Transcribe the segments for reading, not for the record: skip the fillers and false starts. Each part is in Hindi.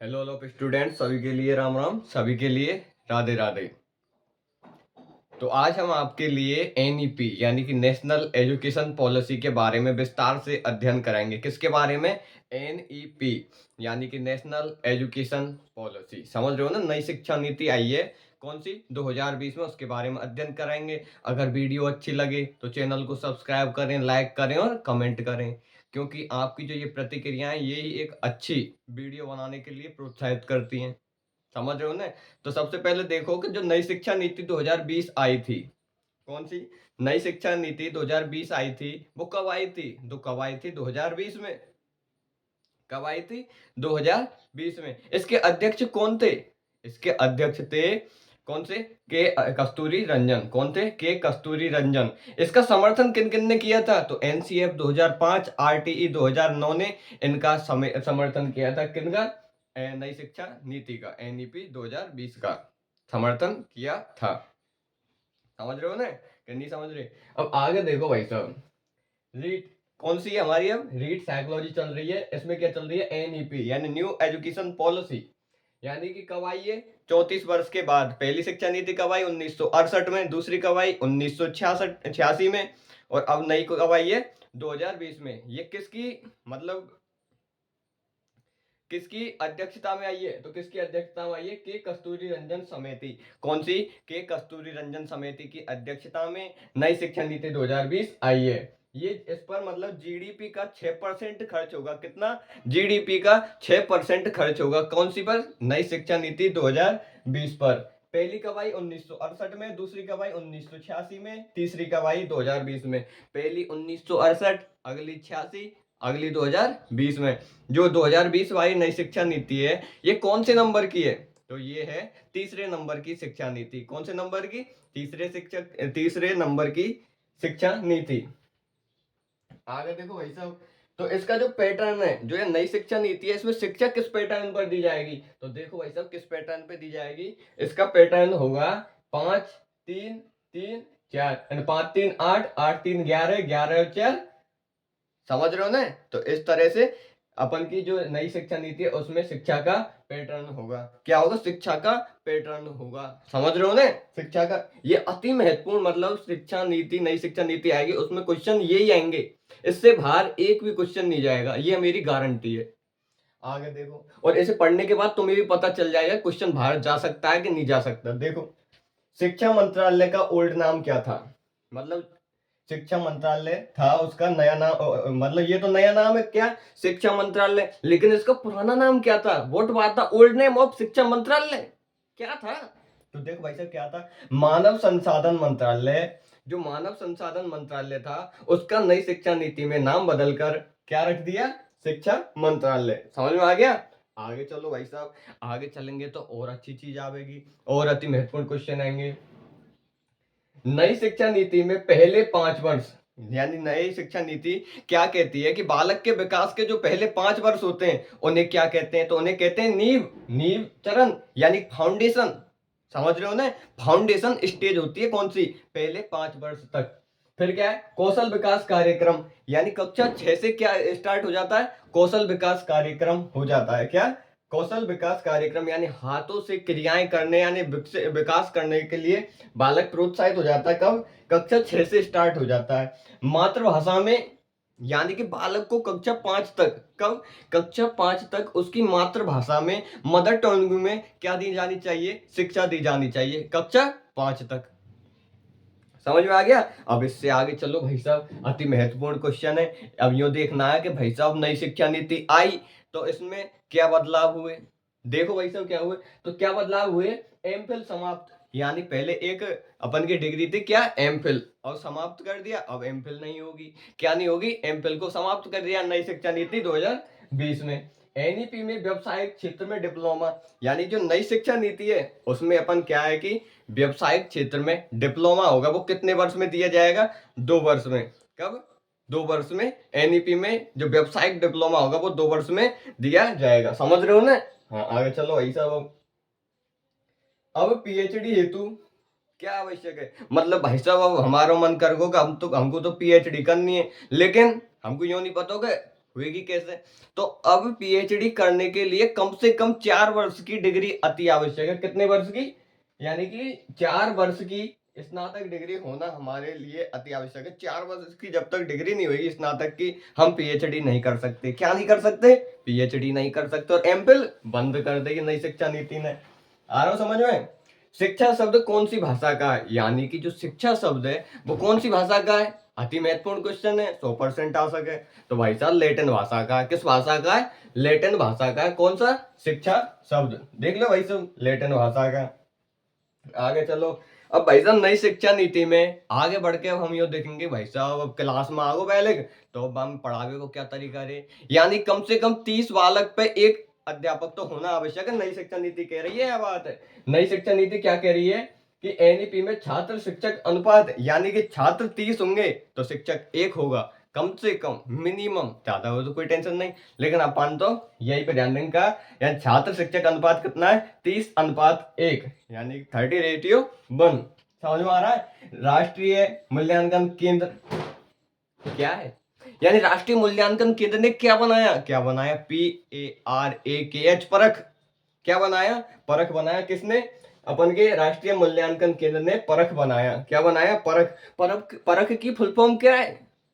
हेलो हेलो स्टूडेंट्स, सभी के लिए राम राम, सभी के लिए राधे राधे। तो आज हम आपके लिए एनईपी यानी कि नेशनल एजुकेशन पॉलिसी के बारे में विस्तार से अध्ययन करेंगे। किसके बारे में? एनईपी यानी कि नेशनल एजुकेशन पॉलिसी। समझ रहे हो ना? नई शिक्षा नीति आई है, कौन सी? 2020 में। उसके बारे में अध्ययन कराएंगे। अगर वीडियो अच्छी लगे तो चैनल को सब्सक्राइब करें, लाइक करें और कमेंट करें, क्योंकि आपकी जो ये प्रतिक्रियाएं यही एक अच्छी वीडियो बनाने के लिए प्रोत्साहित करती हैं। समझ रहे हो ना? तो सबसे पहले देखो कि जो नई शिक्षा नीति 2020 आई थी, कौन सी नई शिक्षा नीति 2020 आई थी, वो कब आई थी? तो कब आई थी? 2020 में। कब आई थी? 2020 में। इसके अध्यक्ष कौन थे? इसके अध्यक्ष थे कौन से? के कस्तूरी रंजन। कौन थे? के कस्तूरी रंजन। इसका समर्थन किन किन ने किया था? तो एनसीएफ 2005, आरटीई 2009 ने इनका समर्थन किया था। किनका? नई शिक्षा नीति का, एनईपी 2020 का समर्थन किया था। समझ रहे हो ना कि नहीं समझ रहे? अब आगे देखो भाई साहब, रीट कौन सी है हमारी? अब रीट साइकोलॉजी चल रही है। इसमें क्या चल रही है? एनईपी यानी न्यू एजुकेशन पॉलिसी। यानी कि कब आई है? 34 वर्ष के बाद। पहली शिक्षा नीति कब आई? 1968 में। दूसरी कब आई? 1986 में। और अब नई कब आई है? 2020 में। ये किसकी मतलब किसकी अध्यक्षता में आई है? तो किसकी अध्यक्षता में आई है? के कस्तूरी रंजन समिति। कौन सी? के कस्तूरी रंजन समिति की अध्यक्षता में नई शिक्षा नीति 2020 आई है। ये इस पर मतलब जीडीपी का 6% खर्च होगा। कितना? जीडीपी का 6% खर्च होगा। कौन सी पर? नई शिक्षा नीति 2020 पर। पहली कब आई? 1968 में। दूसरी कब आई? 1986 में। तीसरी कब आई? 2020 में। पहली 1968, अगली 86, अगली 2020 में। जो 2020 वाली नई शिक्षा नीति है, ये कौन से नंबर की है? तो ये है तीसरे नंबर की शिक्षा नीति। कौन से नंबर की? तीसरे नंबर की शिक्षा नीति। आगे देखो भाई साहब, तो इसका जो पैटर्न है, जो ये नई शिक्षा नीति है, इसमें शिक्षा किस पैटर्न पर दी जाएगी? तो देखो भाई साहब, किस पैटर्न पे दी जाएगी। इसका पैटर्न होगा 5-3-3-4 यानी 5-3-8, 8-3-11, 11-4। समझ रहे हो ना? तो इस तरह से अपन की जो नई शिक्षा नीति है उसमें शिक्षा का पैटर्न होगा। क्या होगा? शिक्षा का पैटर्न होगा। समझ रहे हो ना? शिक्षा का ये अति महत्वपूर्ण मतलब शिक्षा नीति, नई शिक्षा नीति आएगी उसमें क्वेश्चन यही आएंगे। इससे बाहर एक भी क्वेश्चन नहीं जाएगा, ये मेरी गारंटी है। आगे देखो, और इसे पढ़ने के बाद तुम्हें भी पता चल जाएगा क्वेश्चन बाहर जा सकता है कि नहीं जा सकता। देखो, शिक्षा मंत्रालय का ओल्ड नाम क्या था? मतलब शिक्षा मंत्रालय था, उसका नया नाम मतलब ये तो नया नाम है क्या? शिक्षा मंत्रालय। लेकिन इसका पुराना नाम क्या था? What was the old name of शिक्षा मंत्रालय? क्या था? तो देखो भाई साहब, क्या था? मानव संसाधन मंत्रालय। जो मानव संसाधन मंत्रालय था, उसका नई शिक्षा नीति में नाम बदलकर क्या रख दिया? शिक्षा मंत्रालय। समझ में आ गया? आगे चलो भाई साहब, आगे चलेंगे तो और अच्छी चीज आएगी, और अति महत्वपूर्ण क्वेश्चन आएंगे। नई शिक्षा नीति में पहले 5 वर्ष यानी नई शिक्षा नीति क्या कहती है कि बालक के विकास के जो पहले 5 वर्ष होते हैं उन्हें क्या कहते हैं? तो उन्हें कहते हैं नींव चरण यानी फाउंडेशन। समझ रहे हो ना? फाउंडेशन स्टेज होती है कौन सी? पहले 5 वर्ष तक। फिर क्या है? कौशल विकास कार्यक्रम यानी कक्षा 6 से क्या स्टार्ट हो जाता है? कौशल विकास कार्यक्रम हो जाता है। क्या? कौशल विकास कार्यक्रम यानी हाथों से क्रियाएं करने यानी विकास करने के लिए बालक प्रोत्साहित हो जाता है। कब? कक्षा 6 से स्टार्ट हो जाता है। मातृभाषा में यानी कि बालक को कक्षा 5 तक, कब? कक्षा 5 तक उसकी मातृभाषा में, मदर टंग में क्या दी जानी चाहिए? शिक्षा दी जानी चाहिए कक्षा 5 तक। समझ में आ गया? अब इससे आगे चलो भाई साहब, अति महत्वपूर्ण क्वेश्चन है। अब यूं देखना है कि भाई साहब नई शिक्षा नीति आई तो इसमें क्या बदलाव हुए। देखो भाई साहब क्या हुए, तो क्या बदलाव हुए? एमफिल समाप्त। यानी पहले एक अपन की डिग्री थी क्या? एमफिल, और समाप्त कर दिया। अब एमफिल नहीं होगी। क्या नहीं होगी? एमफिल को समाप्त कर दिया नई शिक्षा नीति 2020 में। एनईपी में व्यवसायिक क्षेत्र में डिप्लोमा यानी जो नई शिक्षा नीति है उसमें अपन क्या है कि व्यवसायिक क्षेत्र में डिप्लोमा होगा। वो कितने वर्ष में दिया जाएगा? 2 वर्ष में। कब? 2 वर्ष में। एनईपी में जो व्यवसायिक डिप्लोमा होगा वो 2 वर्ष में दिया जाएगा। समझ रहे हो ना? हाँ, आगे चलो भाई साहब। अब पीएचडी हेतु क्या आवश्यक है? मतलब भाई साहब अब हमारा मन कर गो कि हमको तो पीएचडी करनी है, लेकिन हमको यूं नहीं पता होगा होगी कैसे? तो अब पीएचडी करने के लिए कम से कम 4 वर्ष की डिग्री अति आवश्यक है। कितने वर्ष की? यानी कि 4 वर्ष की स्नातक डिग्री होना हमारे लिए अति आवश्यक है। 4 वर्ष की जब तक डिग्री नहीं होगी स्नातक की, हम पीएचडी नहीं कर सकते। क्या नहीं कर सकते? पीएचडी नहीं कर सकते। और एमफिल बंद कर देगी नई शिक्षा नीति ने। आ रहा हो समझ में? शिक्षा शब्द कौन सी भाषा का है? यानी कि जो शिक्षा शब्द है वो कौन सी भाषा का है? अति महत्वपूर्ण क्वेश्चन है, 100% आ सके। तो भाई साहब लैटिन भाषा का है। किस भाषा का है? लैटिन भाषा का है। कौन सा? शिक्षा शब्द। देख लो भाई साहब, लैटिन भाषा का। आगे चलो। अब भाई साहब नई शिक्षा नीति में आगे बढ़ के अब हम ये देखेंगे भाई साहब, अब क्लास में आगो पहले तो अब हम पढ़ावे को क्या तरीका रे, यानी कम से कम 30 बालक पे एक अध्यापक तो होना आवश्यक है। नई शिक्षा नीति कह रही है, यह बात है। नई शिक्षा नीति क्या कह रही है कि एनईपी में छात्र शिक्षक अनुपात, यानी कि छात्र 30 होंगे तो शिक्षक 1 होगा, कम से कम, मिनिमम। ज्यादा हो तो कोई टेंशन नहीं, लेकिन अपन तो यही पे ध्यान देने का। यानी छात्र शिक्षक अनुपात कितना है? 30:1, यानी 30:1। समझ में आ रहा है? राष्ट्रीय मूल्यांकन केंद्र क्या है? यानी राष्ट्रीय मूल्यांकन केंद्र ने क्या बनाया? क्या बनाया? PARAKH, परख। क्या बनाया? परख बनाया। किसने? अपन के राष्ट्रीय मूल्यांकन केंद्र ने परख बनाया। क्या बनाया? परख। परख की फुल फॉर्म क्या है?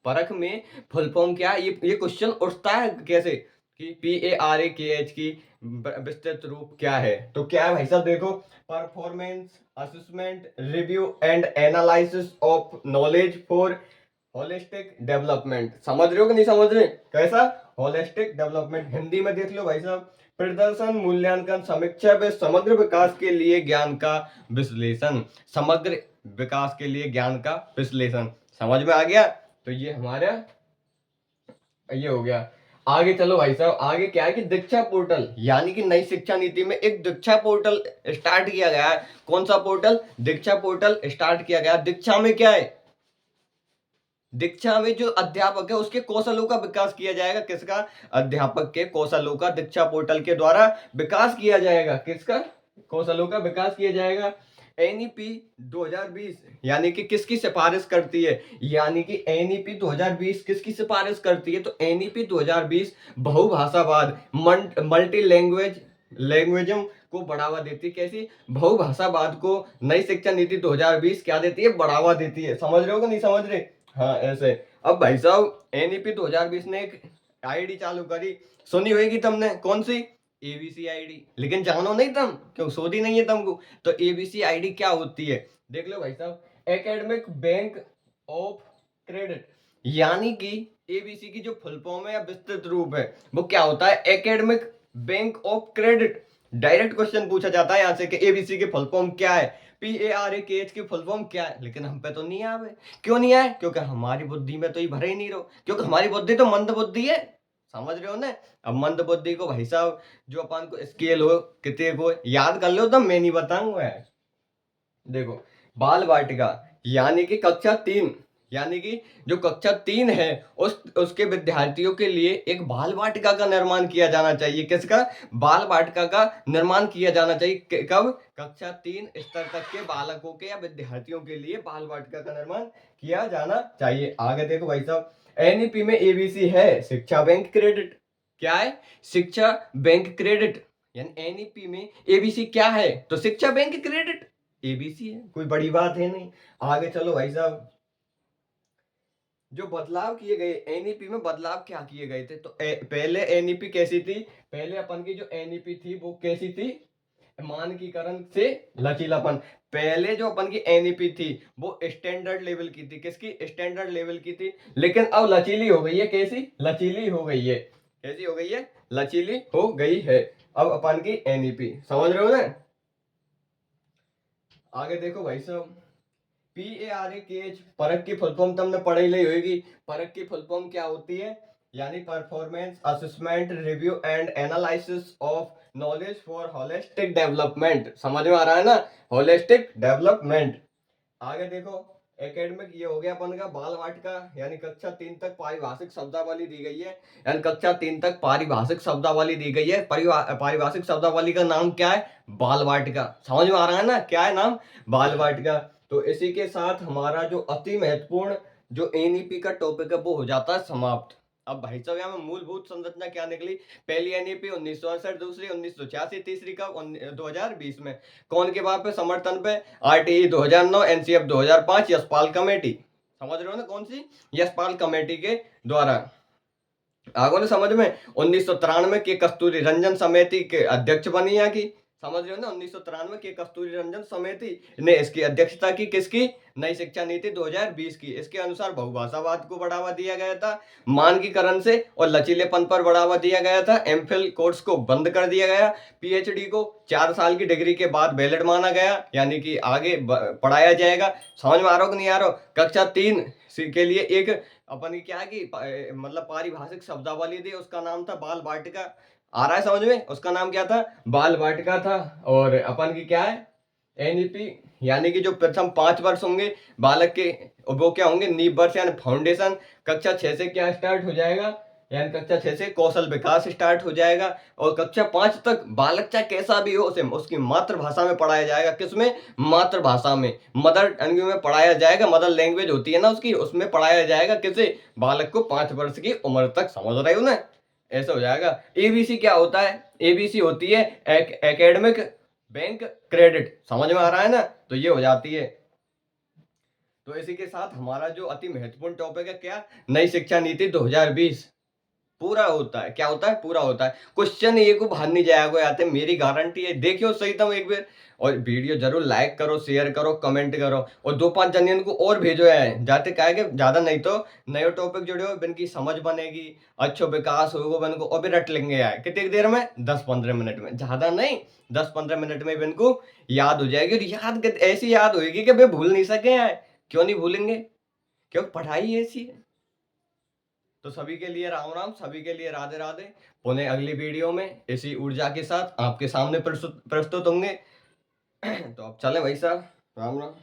परख में फुल फॉर्म क्या है? ये क्वेश्चन उठता है कैसे कि PARAKH की विस्तृत रूप क्या है? तो क्या है भाई साहब, देखो, performance assessment review and analysis of knowledge for holistic development. समझ रहे हो कि नहीं समझ रहे? कैसा? Holistic development. हिंदी में देख लो भाई साहब, प्रदर्शन मूल्यांकन समीक्षा व समग्र विकास के लिए ज्ञान का विश्लेषण। समग्र विकास के लिए ज्ञान का विश्लेषण। समझ में आ गया? तो ये हमारा ये हो गया। आगे चलो भाई साहब, आगे क्या है कि दीक्षा पोर्टल, यानी कि नई शिक्षा नीति में एक दीक्षा पोर्टल स्टार्ट किया गया है। कौन सा पोर्टल? दीक्षा पोर्टल स्टार्ट किया गया। दीक्षा में क्या है? दीक्षा में जो अध्यापक है उसके कौशलों का विकास किया जाएगा। किसका? अध्यापक के कौशलों का दीक्षा पोर्टल के द्वारा विकास किया जाएगा। किसका? कौशलों का विकास किया जाएगा। एनईपी 2020 यानी कि किसकी सिफारिश करती है? यानी कि एनईपी 2020 किसकी सिफारिश करती है? तो एनईपी 2020 बहुभाषावाद, मल्टी लैंग्वेजम को बढ़ावा देती है। कैसी? बहुभाषावाद को नई शिक्षा नीति 2020 क्या देती है? बढ़ावा देती है। समझ रहे हो कि नहीं समझ रहे? हाँ ऐसे। अब भाई साहब एनईपी 2020 ने एक आईडी चालू करी, सुनी होगी तुमने। कौन सी? ABC ID. लेकिन जानो नहीं तुम, क्यों सोधी नहीं है तुमको? तो एबीसी आईडी क्या होती है? देख लो भाई साहब, एकेडमिक बैंक ऑफ क्रेडिट, यानी कि एबीसी की जो फुल फॉर्म है या विस्तृत रूप है वो क्या होता है? Academic bank of credit. Direct question पूछा जाता है यहाँ से कि एबीसी की फुल फॉर्म क्या है, PARAKH की फुल फॉर्म क्या है, लेकिन हम पे तो नहीं आवे। क्यों नहीं आए? क्योंकि हमारी बुद्धि में तो ये भरे ही नहीं रहो, क्योंकि हमारी बुद्धि तो मंद बुद्धि है। समझ रहे हो ना? अब मंद बुद्धि को भाई साहब जो अपन को स्केल हो कितने को याद कर लो, तो मैं नहीं बताऊंगा। देखो, बाल वाटिका यानी कि कक्षा 3, यानी कि जो कक्षा 3 है उसके विद्यार्थियों के लिए एक बाल वाटिका का निर्माण किया जाना चाहिए। किसका? बाल वाटिका का निर्माण किया जाना चाहिए। कब? कक्षा 3 स्तर तक के बालकों के या विद्यार्थियों के लिए बाल वाटिका का निर्माण किया जाना चाहिए। आगे देखो भाई साहब, एनईपी में एबीसी है शिक्षा बैंक क्रेडिट। क्या है? शिक्षा बैंक क्रेडिट। यानी एनईपी में एबीसी क्या है? तो शिक्षा बैंक क्रेडिट, एबीसी है, कोई बड़ी बात है नहीं। आगे चलो भाई साहब, जो बदलाव किए गए एनईपी में, बदलाव क्या किए गए थे? तो पहले एनईपी कैसी थी? पहले अपन की जो एनईपी थी वो कैसी थी? मानकीकरण से लचीलापन। पहले जो अपन की एनईपी थी वो स्टैंडर्ड लेवल की थी। किसकी? स्टैंडर्ड लेवल की थी। लेकिन अब लचीली हो गई है। कैसी? लचीली हो गई है। कैसी हो गई है? लचीली हो गई है अब अपन की एनईपी। समझ रहे हो ना? आगे देखो भाई साहब, PARAKH परख की फुल फॉर्म तुमने पढ़ी ली होगी। परख की फुल फॉर्म क्या होती है? यानी performance assessment review and analysis of knowledge for holistic development. समझ में आ रहा है ना? Holistic development. आगे देखो, एकेडमिक ये हो गया अपन का बाल वाटिका, यानी कक्षा 3 तक पारिभाषिक शब्दावली दी गई है। यानी कक्षा 3 तक पारिभाषिक शब्दावली दी गई है। पारिभाषिक शब्दावली का नाम क्या है? बाल वाटिका। समझ में आ रहा है ना? क्या है नाम? बाल वाटिका। तो इसी के साथ हमारा जो अति महत्वपूर्ण जो एनईपी का टॉपिक है वो हो जाता है समाप्त। अब भाई साहब यहाँ में मूलभूत संरचना क्या निकली? पहली एनईपी 1968, दूसरी 1986, तीसरी कब? 2020 में। कौन के वहां पे समर्थन पे? RTE 2009, NCF 2005, Yashpal committee. समझ रहे हो ना कौन सी? यशपाल कमेटी के द्वारा। आगो ना समझ में? 1993 के कस्तूरी रंजन समिति के अध्यक्ष बनी यहाँ की। समझ रहे हो ना? 1993 के कस्तूरी रंजन समिति ने इसकी अध्यक्षता की। किसकी? नई शिक्षा नीति 2020 की। इसके अनुसार बहुभाषावाद को बढ़ावा दिया गया था, मानकीकरण से और लचीलेपन पर बढ़ावा दिया गया था, एमफिल कोर्स को बंद कर दिया गया, पीएचडी को 4 साल की डिग्री के बाद वैलिड माना गया, यानी कि आगे पढ़ाया जाएगा। समझ में आ रहा हो कि नहीं आ रहा हो? कक्षा 3 के लिए एक अपन की क्या है कि मतलब पारिभाषिक शब्दावली दी, उसका नाम था बाल वाटिका। आ रहा है समझ में? उसका नाम क्या था? बाल वाटिका था। और अपन की क्या है? एनईपी, यानी कि जो प्रथम 5 वर्ष होंगे बालक के, वो क्या होंगे? नींव वर्ष यानी फाउंडेशन। कक्षा 6 से क्या स्टार्ट हो जाएगा? यानी कक्षा 6 से कौशल विकास स्टार्ट हो जाएगा। और कक्षा 5 तक बालक चाहे कैसा भी हो, उसे उसकी मातृभाषा में पढ़ाया जाएगा। किसमें? मातृभाषा में, मदर टंग में पढ़ाया जाएगा। मदर लैंग्वेज होती है ना उसकी, उसमें पढ़ाया जाएगा। किसे? बालक को 5 वर्ष की उम्र तक। समझ रहे हो ना? ऐसा हो जाएगा। एबीसी क्या होता है? एबीसी होती है एकेडमिक बैंक क्रेडिट। समझ में आ रहा है ना? तो ये हो जाती है। तो इसी के साथ हमारा जो अति महत्वपूर्ण टॉपिक है क्या? नई शिक्षा नीति 2020 पूरा होता है। क्या होता है? पूरा होता है। क्वेश्चन ये को बाहर नहीं जाएगा आते, मेरी गारंटी है। देखियो सही तुम एक बार, और वीडियो जरूर लाइक करो, शेयर करो, कमेंट करो, और 2-5 जनियन को और भेजो है जाते क्या है कि ज्यादा नहीं तो नए टॉपिक जुड़े हो, इनकी समझ बनेगी, अच्छा विकास होगा इनको, और भी रट लेंगे यार। कितनी देर में? 10-15 मिनट में, ज्यादा नहीं, 10-15 मिनट में भी इनको याद हो जाएगी। और याद ऐसी याद होगी कि वे भूल नहीं सके यार। क्यों नहीं भूलेंगे? क्योंकि पढ़ाई ऐसी है। तो सभी के लिए राम राम, सभी के लिए राधे राधे। पुनः अगली वीडियो में इसी ऊर्जा के साथ आपके सामने प्रस्तुत होंगे। तो अब चले भाई साहब, राम राम।